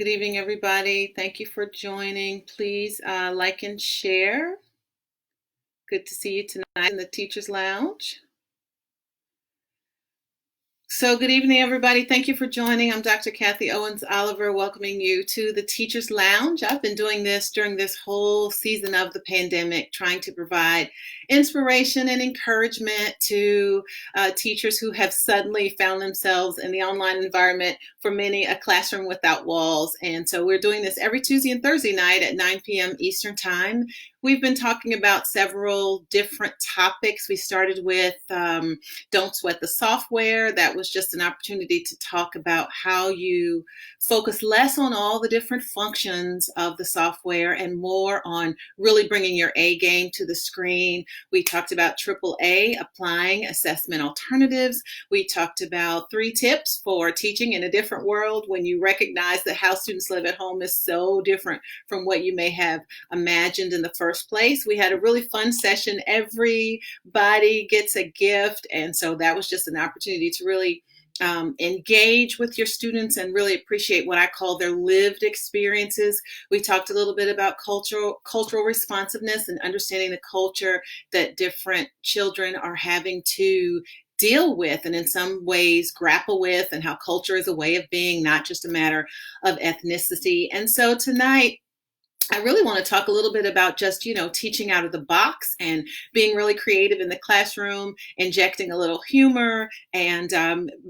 Good evening, everybody. Thank you for joining. Please like and share. Good to see you tonight in the Teacher's Lounge. So good evening, everybody. Thank you for joining. I'm Dr. Kathy Owens-Oliver, welcoming you to the Teacher's Lounge. I've been doing this during this whole season of the pandemic, trying to provide inspiration and encouragement to teachers who have suddenly found themselves in the online environment, for many a classroom without walls. And so we're doing this every Tuesday and Thursday night at 9 p.m. Eastern Time. We've been talking about several different topics. We started with Don't Sweat the Software. That was just an opportunity to talk about how you focus less on all the different functions of the software and more on really bringing your A game to the screen. We talked about AAA, applying assessment alternatives. We talked about 3 tips for teaching in a different world when you recognize that how students live at home is so different from what you may have imagined in the first place. We had a really fun session. Everybody gets a gift. And so that was just an opportunity to really engage with your students and really appreciate what I call their lived experiences. We talked a little bit about cultural responsiveness and understanding the culture that different children are having to deal with and in some ways grapple with, and how culture is a way of being, not just a matter of ethnicity. And so tonight, I really want to talk a little bit about just, teaching out of the box and being really creative in the classroom, injecting a little humor, and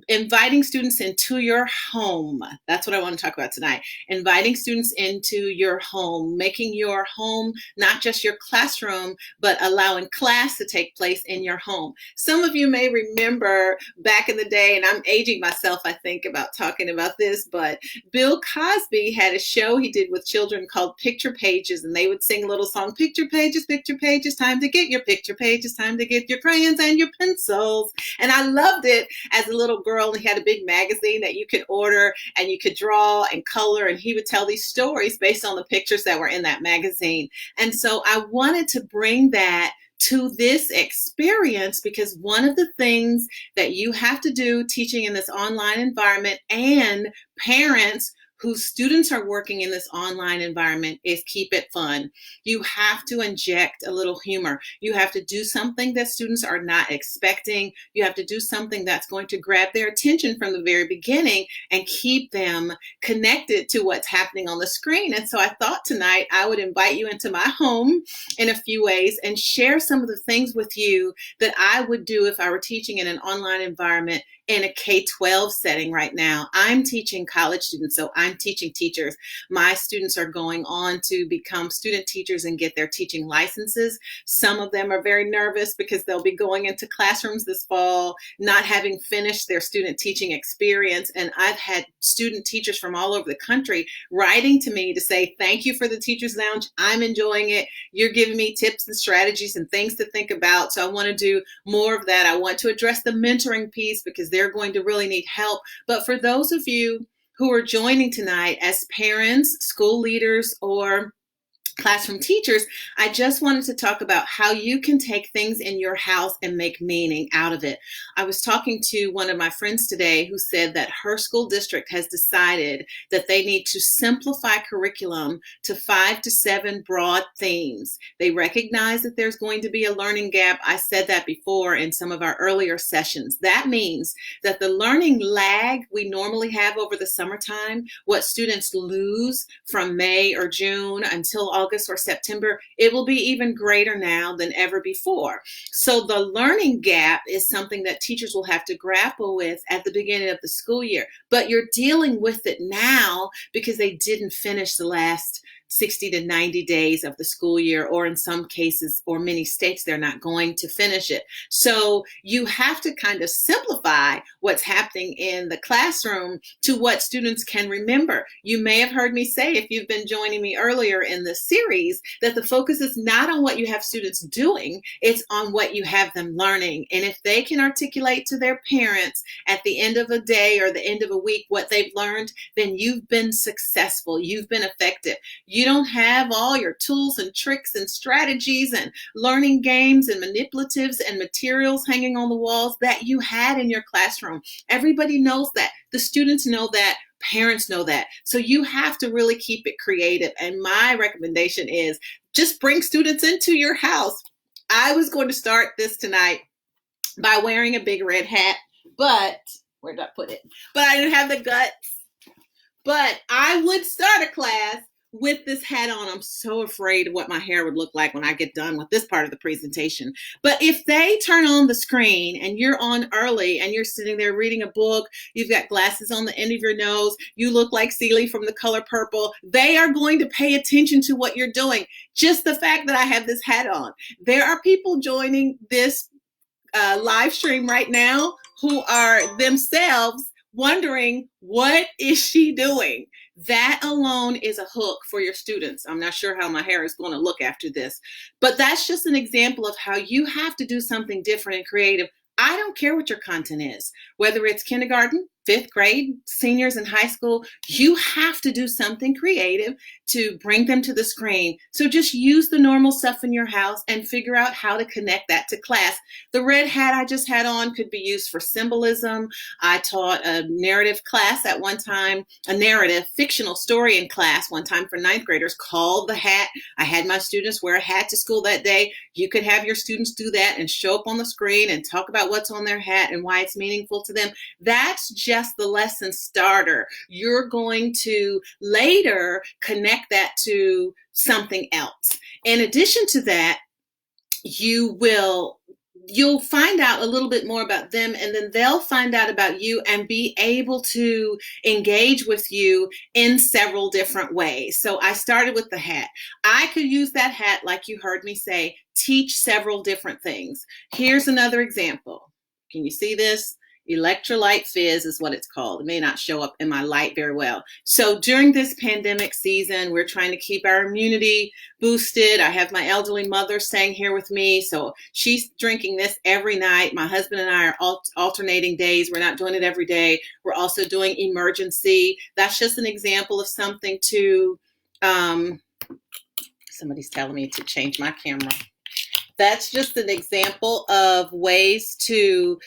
inviting students into your home. That's what I want to talk about tonight. Inviting students into your home, making your home not just your classroom, but allowing class to take place in your home. Some of you may remember back in the day, and I'm aging myself, I think, about talking about this, but Bill Cosby had a show he did with children called Picture Pages, and they would sing a little song, picture pages, time to get your picture pages, time to get your crayons and your pencils. And I loved it as a little girl. And he had a big magazine that you could order and you could draw and color, and he would tell these stories based on the pictures that were in that magazine. And so I wanted to bring that to this experience, because one of the things that you have to do teaching in this online environment, and parents whose students are working in this online environment, is keep it fun. You have to inject a little humor. You have to do something that students are not expecting. You have to do something that's going to grab their attention from the very beginning and keep them connected to what's happening on the screen. And so I thought tonight I would invite you into my home in a few ways and share some of the things with you that I would do if I were teaching in an online environment in a K-12 setting right now. I'm teaching college students, so I'm teaching teachers. My students are going on to become student teachers and get their teaching licenses. Some of them are very nervous because they'll be going into classrooms this fall, not having finished their student teaching experience. And I've had student teachers from all over the country writing to me to say, thank you for the Teacher's Lounge. I'm enjoying it. You're giving me tips and strategies and things to think about. So I want to do more of that. I want to address the mentoring piece because they're going to really need help. But for those of you who are joining tonight as parents, school leaders, or classroom teachers, I just wanted to talk about how you can take things in your house and make meaning out of it. I was talking to one of my friends today who said that her school district has decided that they need to simplify curriculum to 5 to 7 broad themes. They recognize that there's going to be a learning gap. I said that before in some of our earlier sessions. That means that the learning lag we normally have over the summertime, what students lose from May or June until August or September, it will be even greater now than ever before. So the learning gap is something that teachers will have to grapple with at the beginning of the school year. But you're dealing with it now because they didn't finish the last 60 to 90 days of the school year, or in some cases, or many states, they're not going to finish it. So you have to kind of simplify what's happening in the classroom to what students can remember. You may have heard me say, if you've been joining me earlier in this series, that the focus is not on what you have students doing, it's on what you have them learning. And if they can articulate to their parents at the end of a day or the end of a week what they've learned, then you've been successful, you've been effective. You don't have all your tools and tricks and strategies and learning games and manipulatives and materials hanging on the walls that you had in your classroom. Everybody knows that. The students know that. Parents know that. So you have to really keep it creative. And my recommendation is just bring students into your house. I was going to start this tonight by wearing a big red hat, but where did I put it? But I didn't have the guts. But I would start a class with this hat on. I'm so afraid of what my hair would look like when I get done with this part of the presentation. But if they turn on the screen and you're on early and you're sitting there reading a book, you've got glasses on the end of your nose, you look like Celie from The Color Purple, they are going to pay attention to what you're doing. Just the fact that I have this hat on. There are people joining this live stream right now who are themselves wondering, what is she doing? That alone is a hook for your students. I'm not sure how my hair is going to look after this, but that's just an example of how you have to do something different and creative. I don't care what your content is, whether it's kindergarten, fifth grade, seniors in high school, you have to do something creative to bring them to the screen. So just use the normal stuff in your house and figure out how to connect that to class. The red hat I just had on could be used for symbolism. I taught a narrative class at one time, a narrative fictional story in class one time for ninth graders called The Hat. I had my students wear a hat to school that day. You could have your students do that and show up on the screen and talk about what's on their hat and why it's meaningful to them. That's just the lesson starter. You're going to later connect that to something else. In addition to that, you'll find out a little bit more about them, and then they'll find out about you and be able to engage with you in several different ways. So I started with the hat. I could use that hat, like you heard me say, teach several different things. Here's another example. Can you see this? Electrolyte fizz is what it's called. It may not show up in my light very well. So during this pandemic season, we're trying to keep our immunity boosted. I have my elderly mother staying here with me, so she's drinking this every night. My husband and I are alternating days. We're not doing it every day. We're also doing emergency. That's just an example of something to, somebody's telling me to change my camera. That's just an example of ways to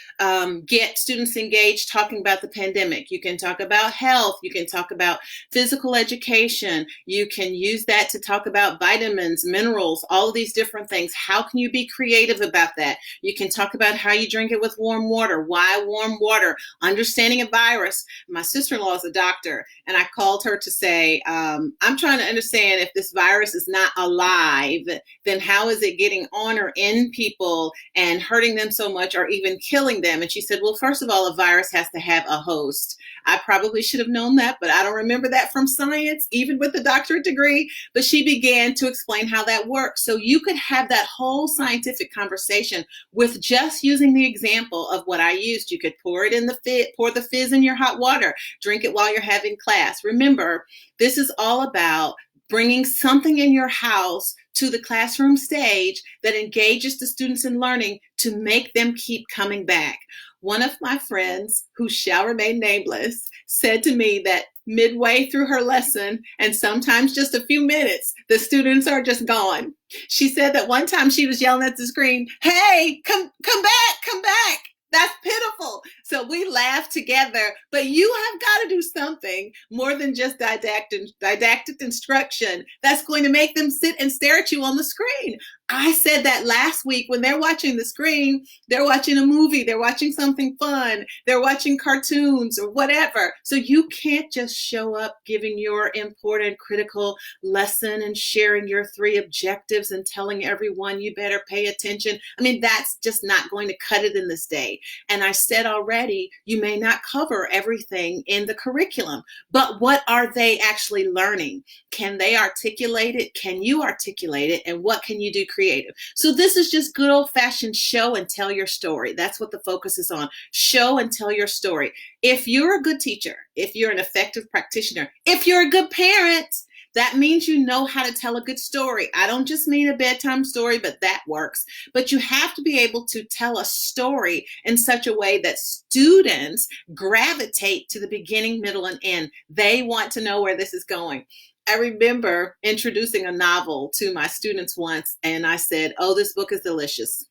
get students engaged talking about the pandemic. You can talk about health. You can talk about physical education. You can use that to talk about vitamins, minerals, all of these different things. How can you be creative about that? You can talk about how you drink it with warm water. Why warm water? Understanding a virus. My sister-in-law is a doctor, and I called her to say, I'm trying to understand if this virus is not alive, then how is it getting on or in people and hurting them so much or even killing them? And she said, well, first of all, a virus has to have a host. I probably should have known that, but I don't remember that from science, even with a doctorate degree. But she began to explain how that works. So you could have that whole scientific conversation with just using the example of what I used. You could pour the fizz in your hot water, drink it while you're having class. Remember, this is all about bringing something in your house to the classroom stage that engages the students in learning to make them keep coming back. One of my friends, who shall remain nameless, said to me that midway through her lesson, and sometimes just a few minutes, the students are just gone. She said that one time she was yelling at the screen, hey, come back, come back. That's pitiful. So we laugh together, but you have got to do something more than just didactic instruction that's going to make them sit and stare at you on the screen. I said that last week. When they're watching the screen, they're watching a movie, they're watching something fun, they're watching cartoons or whatever. So you can't just show up giving your important critical lesson and sharing your 3 objectives and telling everyone you better pay attention. I mean, that's just not going to cut it in this day. And I said already, you may not cover everything in the curriculum, but what are they actually learning? Can they articulate it? Can you articulate it? And what can you do creative? So this is just good old-fashioned show and tell your story. That's what the focus is on. Show and tell your story. If you're a good teacher, if you're an effective practitioner, if you're a good parent, that means you know how to tell a good story. I don't just mean a bedtime story, but that works. But you have to be able to tell a story in such a way that students gravitate to the beginning, middle, and end. They want to know where this is going. I remember introducing a novel to my students once, and I said, oh, this book is delicious.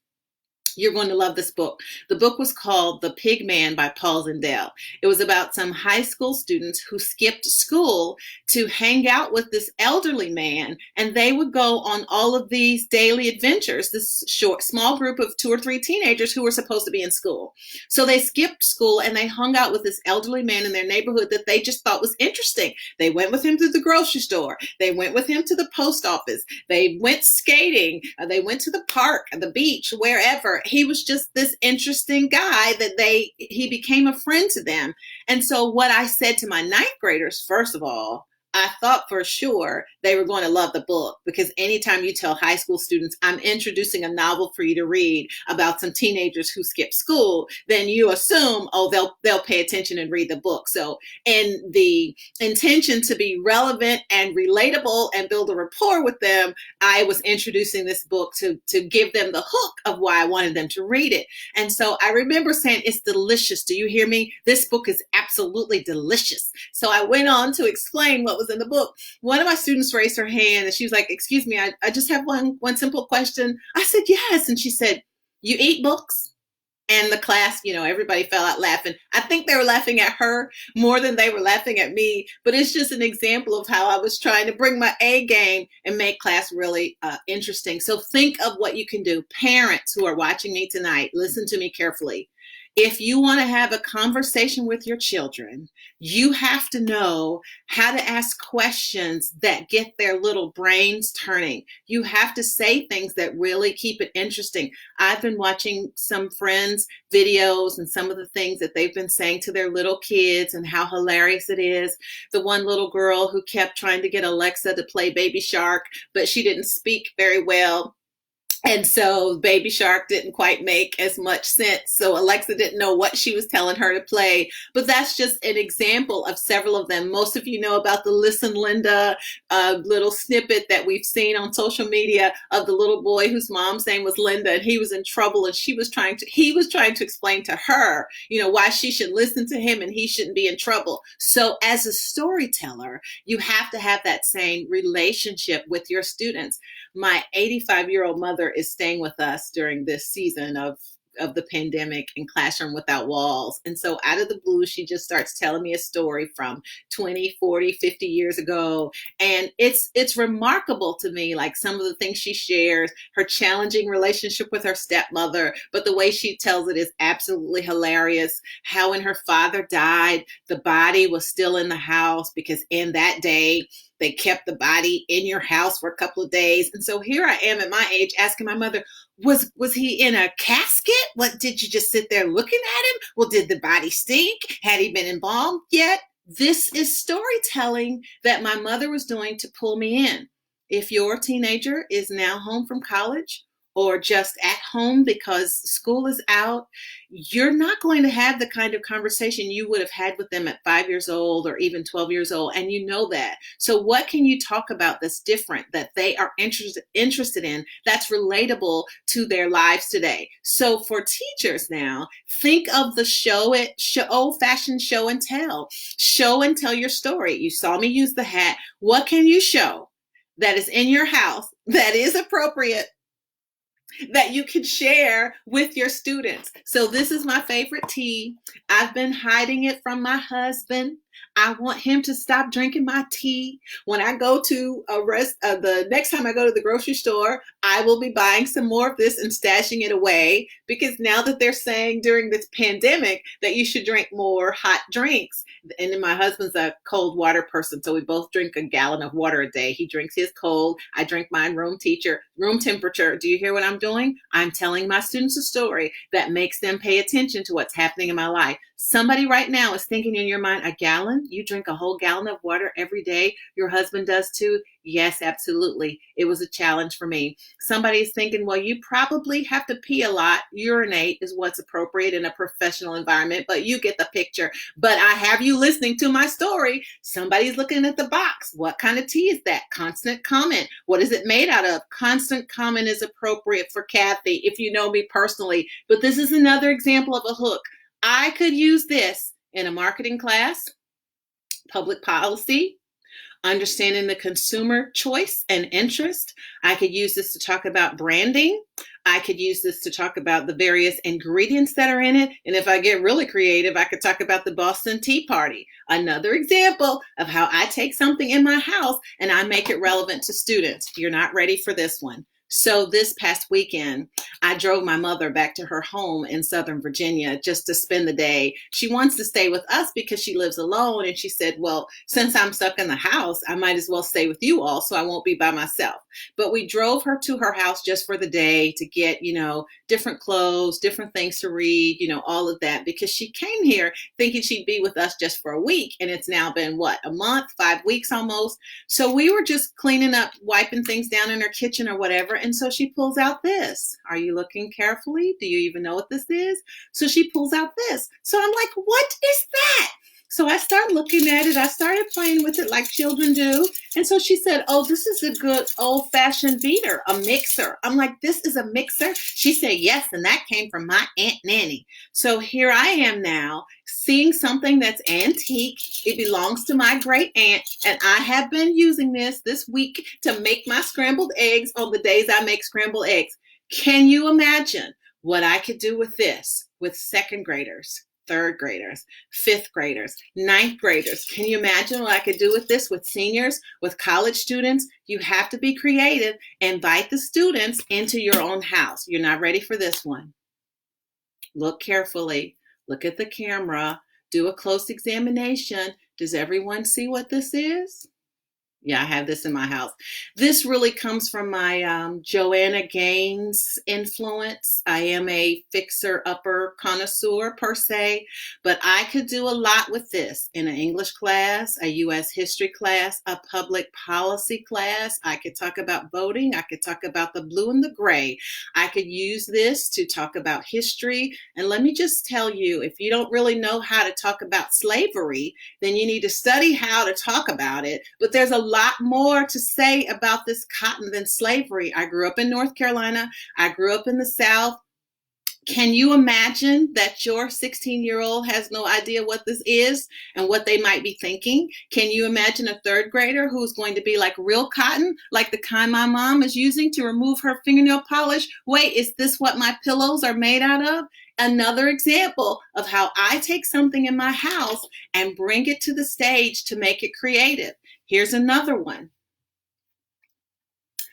You're going to love this book. The book was called The Pig Man by Paul Zindel. It was about some high school students who skipped school to hang out with this elderly man, and they would go on all of these daily adventures, this small group of 2 or 3 teenagers who were supposed to be in school. So they skipped school and they hung out with this elderly man in their neighborhood that they just thought was interesting. They went with him to the grocery store. They went with him to the post office. They went skating. They went to the park, the beach, wherever. He was just this interesting guy that he became a friend to them. And so what I said to my 9th graders, first of all, I thought for sure they were going to love the book, because anytime you tell high school students, I'm introducing a novel for you to read about some teenagers who skip school, then you assume, oh, they'll pay attention and read the book. So in the intention to be relevant and relatable and build a rapport with them, I was introducing this book to give them the hook of why I wanted them to read it. And so I remember saying, it's delicious. Do you hear me? This book is absolutely delicious. So I went on to explain what was in the book. One of my students raised her hand and she was like, excuse me, I just have one simple question. I said, yes. And she said, you eat books? And the class, everybody fell out laughing. I think they were laughing at her more than they were laughing at me. But it's just an example of how I was trying to bring my A game and make class really interesting. So think of what you can do. Parents who are watching me tonight, listen to me carefully. If you want to have a conversation with your children, you have to know how to ask questions that get their little brains turning. You have to say things that really keep it interesting. I've been watching some friends' videos and some of the things that they've been saying to their little kids and how hilarious it is. The one little girl who kept trying to get Alexa to play Baby Shark, but she didn't speak very well. And so Baby Shark didn't quite make as much sense. So Alexa didn't know what she was telling her to play. But that's just an example of several of them. Most of you know about the Listen Linda little snippet that we've seen on social media of the little boy whose mom's name was Linda, and he was in trouble, and he was trying to explain to her, why she should listen to him and he shouldn't be in trouble. So as a storyteller, you have to have that same relationship with your students. My 85-year-old mother is staying with us during this season of the pandemic in Classroom Without Walls. And so out of the blue, she just starts telling me a story from 20, 40, 50 years ago. And it's remarkable to me, like some of the things she shares, her challenging relationship with her stepmother, but the way she tells it is absolutely hilarious. How when her father died, the body was still in the house, because in that day, they kept the body in your house for a couple of days. And so here I am at my age asking my mother, was he in a casket? What, did you just sit there looking at him? Well, did the body stink? Had he been embalmed yet? This is storytelling that my mother was doing to pull me in. If your teenager is now home from college or just at home because school is out, you're not going to have the kind of conversation you would have had with them at 5 years old or even 12 years old. And you know that. So what can you talk about that's different, that they are interested in, that's relatable to their lives today? So for teachers now, think of the old-fashioned show and tell. Show and tell your story. You saw me use the hat. What can you show that is in your house that is appropriate, that you can share with your students? So this is my favorite tea. I've been hiding it from my husband. I want him to stop drinking my tea. When I go to the next time I go to the grocery store, I will be buying some more of this and stashing it away, because now that they're saying during this pandemic that you should drink more hot drinks, and then my husband's a cold water person, so we both drink a gallon of water a day. He drinks his cold. I drink mine room temperature. Do you hear what I'm doing? I'm telling my students a story that makes them pay attention to what's happening in my life. Somebody right now is thinking in your mind, a gallon? You drink a whole gallon of water every day? Your husband does too? Yes, absolutely. It was a challenge for me. Somebody is thinking, well, you probably have to pee a lot. Urinate is what's appropriate in a professional environment, but you get the picture. But I have you listening to my story. Somebody's looking at the box. What kind of tea is that? Constant comment. What is it made out of? Constant comment is appropriate for Kathy, if you know me personally. But this is another example of a hook. I could use this in a marketing class, public policy, understanding the consumer choice and interest. I could use this to talk about branding. I could use this to talk about the various ingredients that are in it. And if I get really creative, I could talk about the Boston Tea Party. Another example of how I take something in my house and I make it relevant to students. You're not ready for this one. So this past weekend, I drove my mother back to her home in Southern Virginia just to spend the day. She wants to stay with us because she lives alone. And she said, well, since I'm stuck in the house, I might as well stay with you all so I won't be by myself. But we drove her to her house just for the day to get, different clothes, different things to read, all of that, because she came here thinking she'd be with us just for a week. And it's now been a month, 5 weeks almost. So we were just cleaning up, wiping things down in her kitchen or whatever. And so she pulls out this. Are you looking carefully? Do you even know what this is? So she pulls out this. So I'm like, what is that? So I started looking at it. I started playing with it like children do. And so she said, oh, this is a good old-fashioned beater, a mixer. I'm like, this is a mixer? She said, yes, and that came from my Aunt Nanny. So here I am now seeing something that's antique. It belongs to my great aunt, and I have been using this week to make my scrambled eggs on the days I make scrambled eggs. Can you imagine what I could do with this with second graders? Third graders, fifth graders, ninth graders. Can you imagine what I could do with this with seniors, with college students? You have to be creative. Invite the students into your own house. You're not ready for this one. Look carefully. Look at the camera. Do a close examination. Does everyone see what this is? Yeah, I have this in my house. This really comes from my Joanna Gaines influence. I am a fixer-upper connoisseur per se, but I could do a lot with this in an English class, a U.S. history class, a public policy class. I could talk about voting. I could talk about the blue and the gray. I could use this to talk about history. And let me just tell you, if you don't really know how to talk about slavery, then you need to study how to talk about it. But there's a lot more to say about this cotton than slavery. I grew up in North Carolina. I grew up in the South. Can you imagine that your 16-year-old has no idea what this is and what they might be thinking? Can you imagine a third grader who's going to be like real cotton, like the kind my mom is using to remove her fingernail polish? Wait, is this what my pillows are made out of? Another example of how I take something in my house and bring it to the stage to make it creative. Here's another one.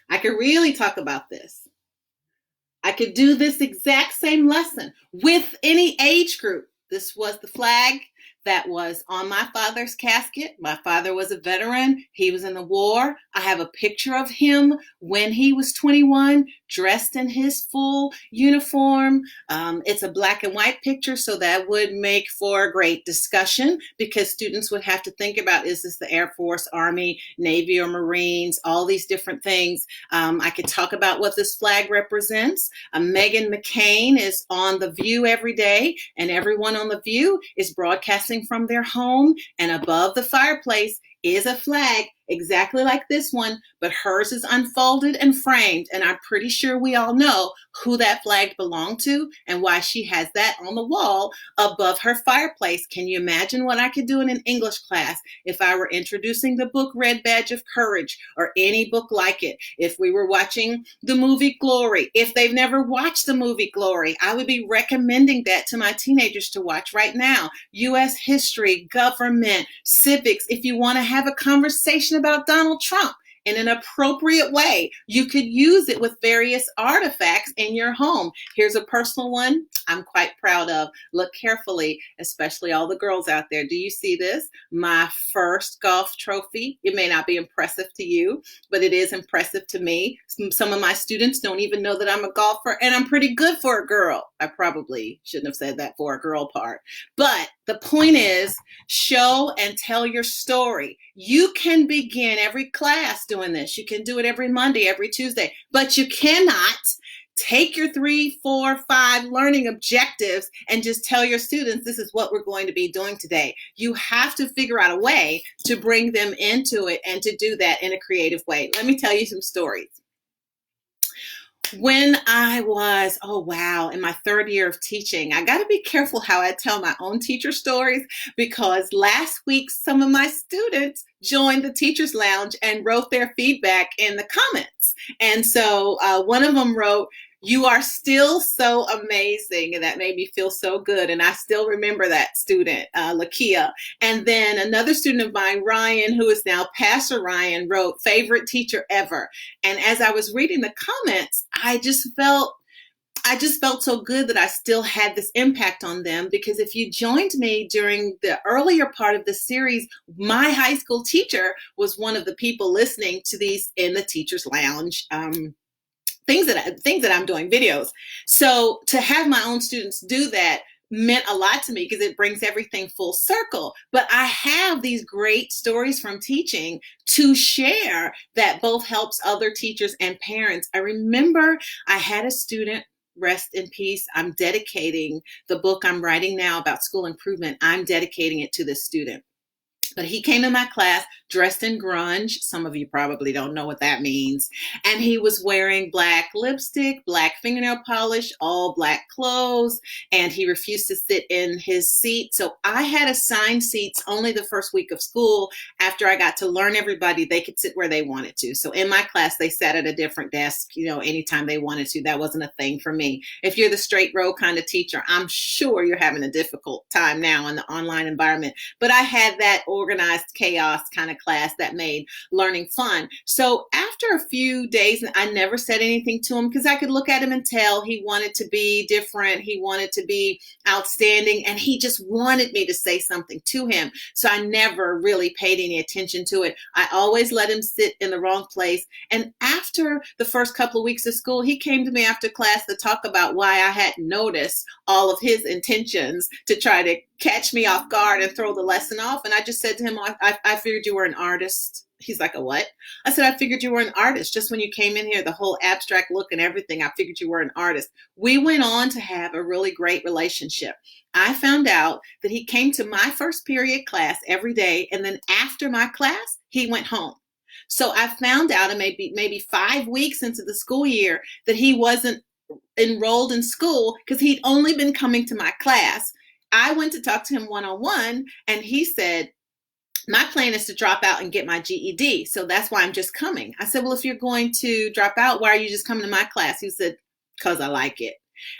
I could really talk about this. I could do this exact same lesson with any age group. This was the flag that was on my father's casket. My father was a veteran. He was in the war. I have a picture of him when he was 21, dressed in his full uniform. It's a black and white picture, so that would make for a great discussion because students would have to think about, is this the Air Force, Army, Navy, or Marines, all these different things. I could talk about what this flag represents. Meghan McCain is on The View every day, and everyone on The View is broadcasting from their home, and above the fireplace is a flag exactly like this one, but hers is unfolded and framed, and I'm pretty sure we all know who that flag belonged to and why she has that on the wall above her fireplace. Can you imagine what I could do in an English class if I were introducing the book Red Badge of Courage or any book like it? If we were watching the movie Glory, if they've never watched the movie Glory, I would be recommending that to my teenagers to watch right now. U.S. history, government, civics. If you want to have a conversation about Donald Trump in an appropriate way, you could use it with various artifacts in your home. Here's a personal one I'm quite proud of. Look carefully, especially all the girls out there. Do you see this? My first golf trophy. It may not be impressive to you, but it is impressive to me. Some of my students don't even know that I'm a golfer, and I'm pretty good for a girl. I probably shouldn't have said that for a girl part. But the point is, show and tell your story. You can begin every class doing this. You can do it every Monday, every Tuesday, but you cannot take your 3, 4, 5 learning objectives and just tell your students this is what we're going to be doing today. You have to figure out a way to bring them into it and to do that in a creative way. Let me tell you some stories. When I was, in my 3rd year of teaching, I got to be careful how I tell my own teacher stories, because last week some of my students joined the Teachers Lounge and wrote their feedback in the comments. And so one of them wrote, You are still so amazing, and that made me feel so good. And I still remember that student, Lakia. And then another student of mine, Ryan, who is now Pastor Ryan, wrote favorite teacher ever. And as I was reading the comments, I just felt so good that I still had this impact on them, because if you joined me during the earlier part of the series, my high school teacher was one of the people listening to these in the teacher's lounge. Things that I'm doing, videos. So to have my own students do that meant a lot to me, because it brings everything full circle. But I have these great stories from teaching to share that both helps other teachers and parents. I remember I had a student, rest in peace. I'm dedicating the book I'm writing now about school improvement. I'm dedicating it to this student. But he came in my class dressed in grunge. Some of you probably don't know what that means. And he was wearing black lipstick, black fingernail polish, all black clothes, and he refused to sit in his seat. So I had assigned seats only the first week of school. After I got to learn everybody, they could sit where they wanted to. So in my class, they sat at a different desk, anytime they wanted to. That wasn't a thing for me. If you're the straight row kind of teacher, I'm sure you're having a difficult time now in the online environment. But I had that organized chaos kind of class that made learning fun. So after a few days, I never said anything to him, because I could look at him and tell he wanted to be different. He wanted to be outstanding, and he just wanted me to say something to him. So I never really paid any attention to it. I always let him sit in the wrong place. And after the first couple of weeks of school, he came to me after class to talk about why I hadn't noticed all of his intentions to try to catch me off guard and throw the lesson off. And I just said to him, I figured you were an artist. He's like, a what? I said, I figured you were an artist. Just when you came in here, the whole abstract look and everything, I figured you were an artist. We went on to have a really great relationship. I found out that he came to my first period class every day. And then after my class, he went home. So I found out, and maybe 5 weeks into the school year, that he wasn't enrolled in school because he'd only been coming to my class. I went to talk to him one-on-one, and he said, my plan is to drop out and get my GED. So that's why I'm just coming. I said, well, if you're going to drop out, why are you just coming to my class? He said, because I like it.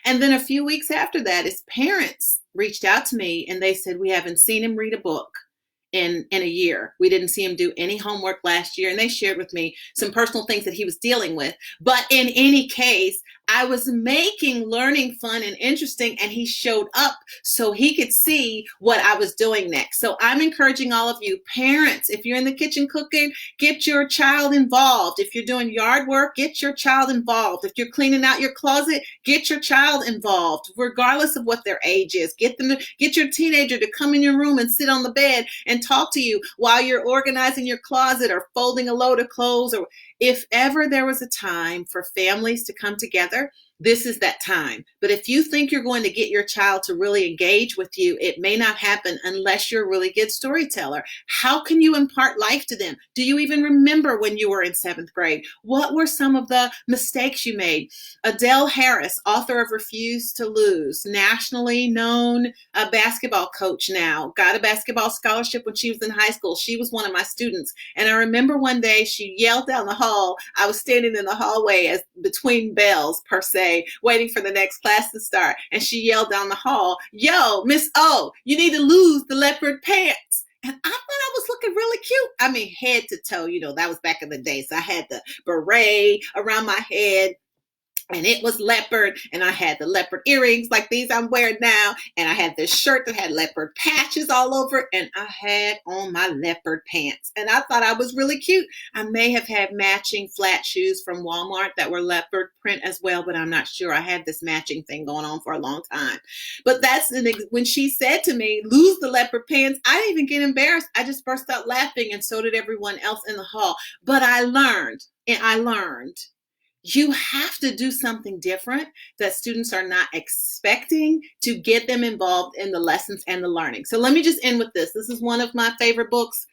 And then a few weeks after that, his parents reached out to me, and they said, we haven't seen him read a book in a year. We didn't see him do any homework last year. And they shared with me some personal things that he was dealing with. But in any case, I was making learning fun and interesting, and he showed up so he could see what I was doing next. So I'm encouraging all of you parents, if you're in the kitchen cooking, get your child involved. If you're doing yard work, get your child involved. If you're cleaning out your closet, get your child involved, regardless of what their age is. Get your teenager to come in your room and sit on the bed and talk to you while you're organizing your closet or folding a load of clothes. Or if ever there was a time for families to come together, this is that time. But if you think you're going to get your child to really engage with you, it may not happen unless you're a really good storyteller. How can you impart life to them? Do you even remember when you were in 7th grade? What were some of the mistakes you made? Adele Harris, author of Refuse to Lose, nationally known basketball coach now, got a basketball scholarship when she was in high school. She was one of my students. And I remember one day she yelled down the hall. I was standing in the hallway as between bells, per se, waiting for the next class to start. And she yelled down the hall, yo, Miss O, you need to lose the leopard pants. And I thought I was looking really cute. I mean, head to toe, that was back in the day. So I had the beret around my head, and it was leopard, and I had the leopard earrings like these I'm wearing now, and I had this shirt that had leopard patches all over, and I had on my leopard pants, and I thought I was really cute. I may have had matching flat shoes from Walmart that were leopard print as well, but I'm not sure. I had this matching thing going on for a long time. But when she said to me, lose the leopard pants, I didn't even get embarrassed. I just burst out laughing, and so did everyone else in the hall. But I learned. You have to do something different that students are not expecting to get them involved in the lessons and the learning. So let me just end with this. This is one of my favorite books.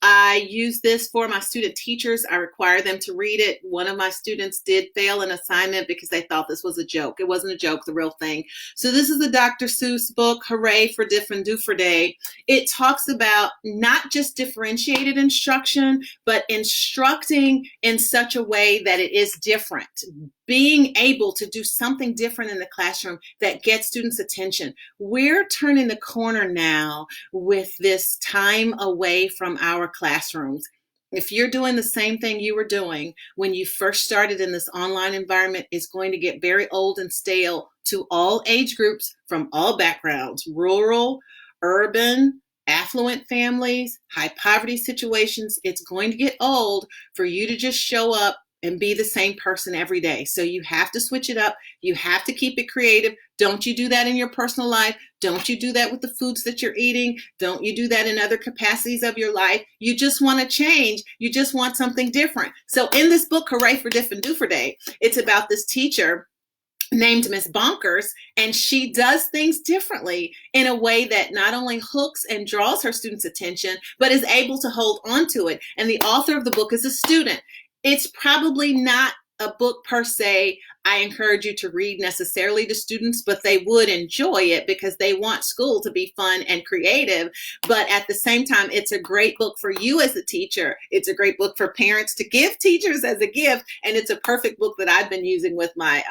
I use this for my student teachers. I require them to read it. One of my students did fail an assignment because they thought this was a joke. It wasn't a joke, the real thing. So this is the Dr. Seuss book, Hooray for Diff and Do for Day. It talks about not just differentiated instruction, but instructing in such a way that it is different different, being able to do something different in the classroom that gets students' attention. We're turning the corner now with this time away from our classrooms. If you're doing the same thing you were doing when you first started in this online environment, it's going to get very old and stale to all age groups from all backgrounds, rural, urban, affluent families, high poverty situations. It's going to get old for you to just show up and be the same person every day. So you have to switch it up. You have to keep it creative. Don't you do that in your personal life. Don't you do that with the foods that you're eating. Don't you do that in other capacities of your life. You just want to change. You just want something different. So in this book, Hooray for Diff and Doofer Day, it's about this teacher named Miss Bonkers, and she does things differently in a way that not only hooks and draws her students' attention, but is able to hold on to it. And the author of the book is a student. It's probably not a book per se I encourage you to read necessarily to students, but they would enjoy it because they want school to be fun and creative. But at the same time, it's a great book for you as a teacher. It's a great book for parents to give teachers as a gift. And it's a perfect book that I've been using with my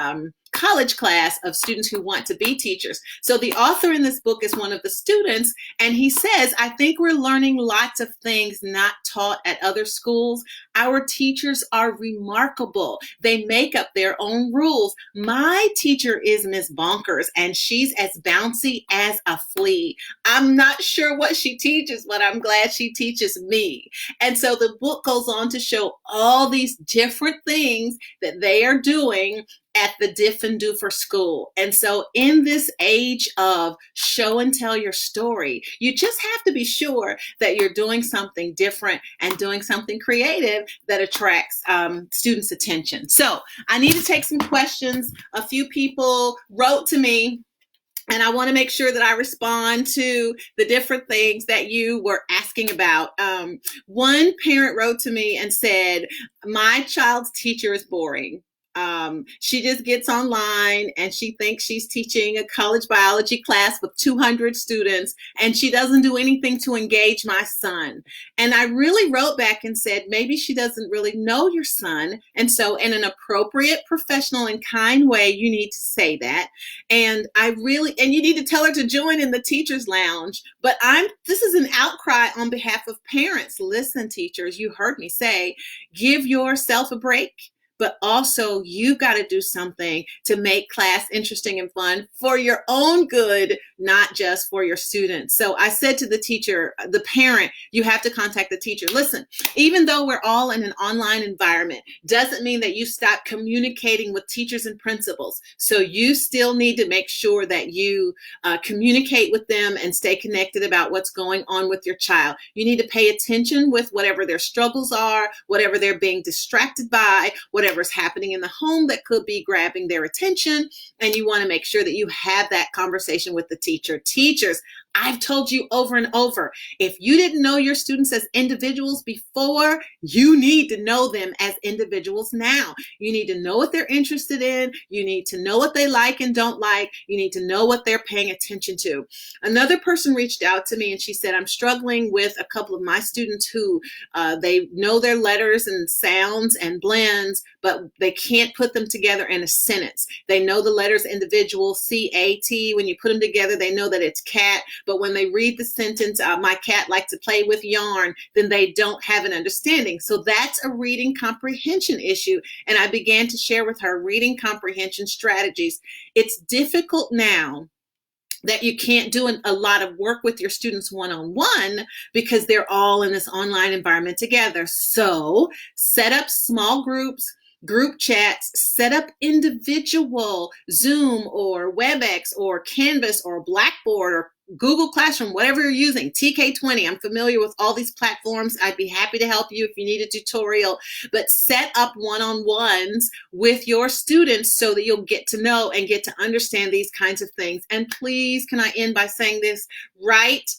college class of students who want to be teachers. So the author in this book is one of the students, and he says, I think we're learning lots of things not taught at other schools. Our teachers are remarkable. They make up their own rules. My teacher is Miss Bonkers, and she's as bouncy as a flea. I'm not sure what she teaches, but I'm glad she teaches me. And so the book goes on to show all these different things that they are doing at the Diff and Doofer school. And so in this age of show and tell your story, you just have to be sure that you're doing something different and doing something creative that attracts students' attention. So I need to take some questions. A few people wrote to me, and I want to make sure that I respond to the different things that you were asking about. One parent wrote to me and said, my child's teacher is boring. She just gets online and she thinks she's teaching a college biology class with 200 students, and she doesn't do anything to engage my son. And I really wrote back and said, maybe she doesn't really know your son. And so in an appropriate, professional, and kind way, you need to say that. And you need to tell her to join in the teacher's lounge. But this is an outcry on behalf of parents. Listen, teachers, you heard me say, give yourself a break. But also you've got to do something to make class interesting and fun for your own good, not just for your students. So I said to the teacher, the parent, you have to contact the teacher. Listen, even though we're all in an online environment, doesn't mean that you stop communicating with teachers and principals. So you still need to make sure that you communicate with them and stay connected about what's going on with your child. You need to pay attention with whatever their struggles are, whatever they're being distracted by, whatever's happening in the home that could be grabbing their attention. And you want to make sure that you have that conversation with the teacher. Teachers, I've told you over and over, if you didn't know your students as individuals before, you need to know them as individuals now. You need to know what they're interested in. You need to know what they like and don't like. You need to know what they're paying attention to. Another person reached out to me and she said, I'm struggling with a couple of my students who they know their letters and sounds and blends, but they can't put them together in a sentence. They know the letters individual, C-A-T. When you put them together, they know that it's cat. But when they read the sentence, my cat likes to play with yarn, then they don't have an understanding. So that's a reading comprehension issue. And I began to share with her reading comprehension strategies. It's difficult now that you can't do a lot of work with your students one-on-one because they're all in this online environment together. So set up small groups, group chats, set up individual Zoom or WebEx or Canvas or Blackboard or Google Classroom, whatever you're using, TK20. I'm familiar with all these platforms. I'd be happy to help you if you need a tutorial, but set up one-on-ones with your students so that you'll get to know and get to understand these kinds of things. And please, can I end by saying this? Write.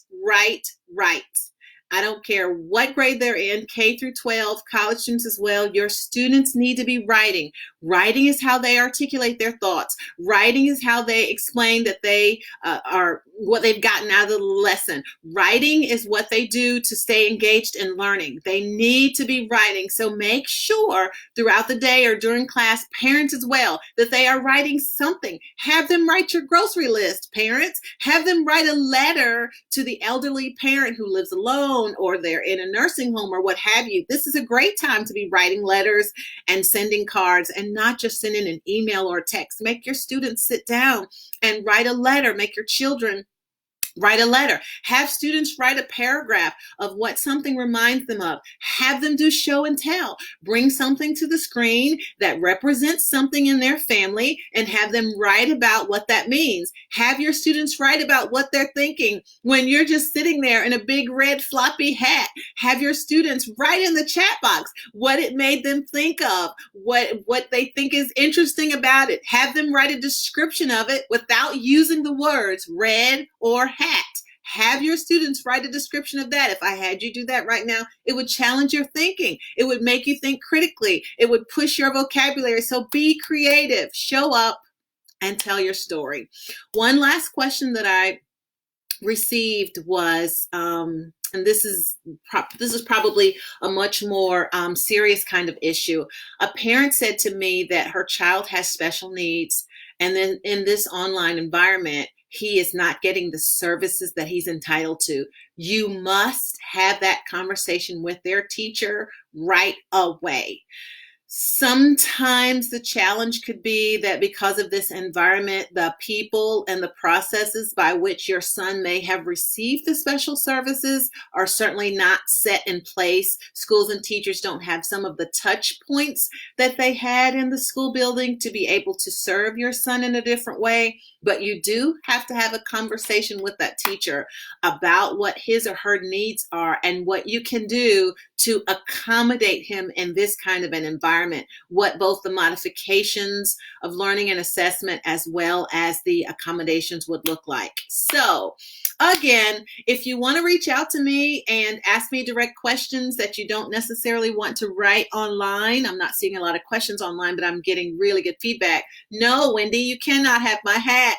I don't care what grade they're in, K through 12, college students as well. Your students need to be writing. Writing is how they articulate their thoughts. Writing is how they explain that they are what they've gotten out of the lesson. Writing is what they do to stay engaged in learning. They need to be writing. So make sure throughout the day or during class, parents as well, that they are writing something. Have them write your grocery list, parents. Have them write a letter to the elderly parent who lives alone or they're in a nursing home or what have you. This is a great time to be writing letters and sending cards and not just sending an email or a text. Make your students sit down and write a letter. Make your children write a letter. Have students write a paragraph of what something reminds them of. Have them do show and tell. Bring something to the screen that represents something in their family and have them write about what that means. Have your students write about what they're thinking when you're just sitting there in a big red floppy hat. Have your students write in the chat box what it made them think of, what they think is interesting about it. Have them write a description of it without using the words red or hat. Have your students write a description of that. If I had you do that right now, it would challenge your thinking. It would make you think critically. It would push your vocabulary. So be creative, show up, and tell your story. One last question that I received was, and this is probably a much more serious kind of issue. A parent said to me that her child has special needs, and then in this online environment, he is not getting the services that he's entitled to. You must have that conversation with their teacher right away. Sometimes the challenge could be that because of this environment, the people and the processes by which your son may have received the special services are certainly not set in place. Schools and teachers don't have some of the touch points that they had in the school building to be able to serve your son in a different way. But you do have to have a conversation with that teacher about what his or her needs are and what you can do to accommodate him in this kind of an environment, what both the modifications of learning and assessment as well as the accommodations would look like. So again, if you want to reach out to me and ask me direct questions that you don't necessarily want to write online, I'm not seeing a lot of questions online, but I'm getting really good feedback. No, Wendy, you cannot have my hat.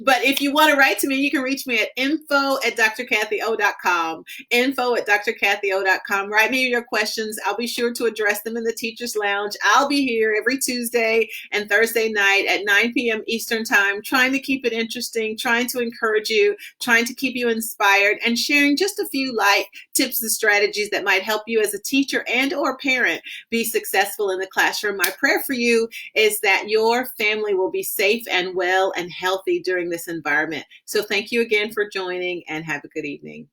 But if you want to write to me, you can reach me at info@DrCathyO.com, info@DrCathyO.com. Write me your questions. I'll be sure to address them in the Teachers Lounge. I'll be here every Tuesday and Thursday night at 9 p.m. Eastern Time, trying to keep it interesting, trying to encourage you, trying to keep you inspired, and sharing just a few light tips and strategies that might help you as a teacher and or parent be successful in the classroom. My prayer for you is that your family will be safe and well and healthy during this environment. So thank you again for joining and have a good evening.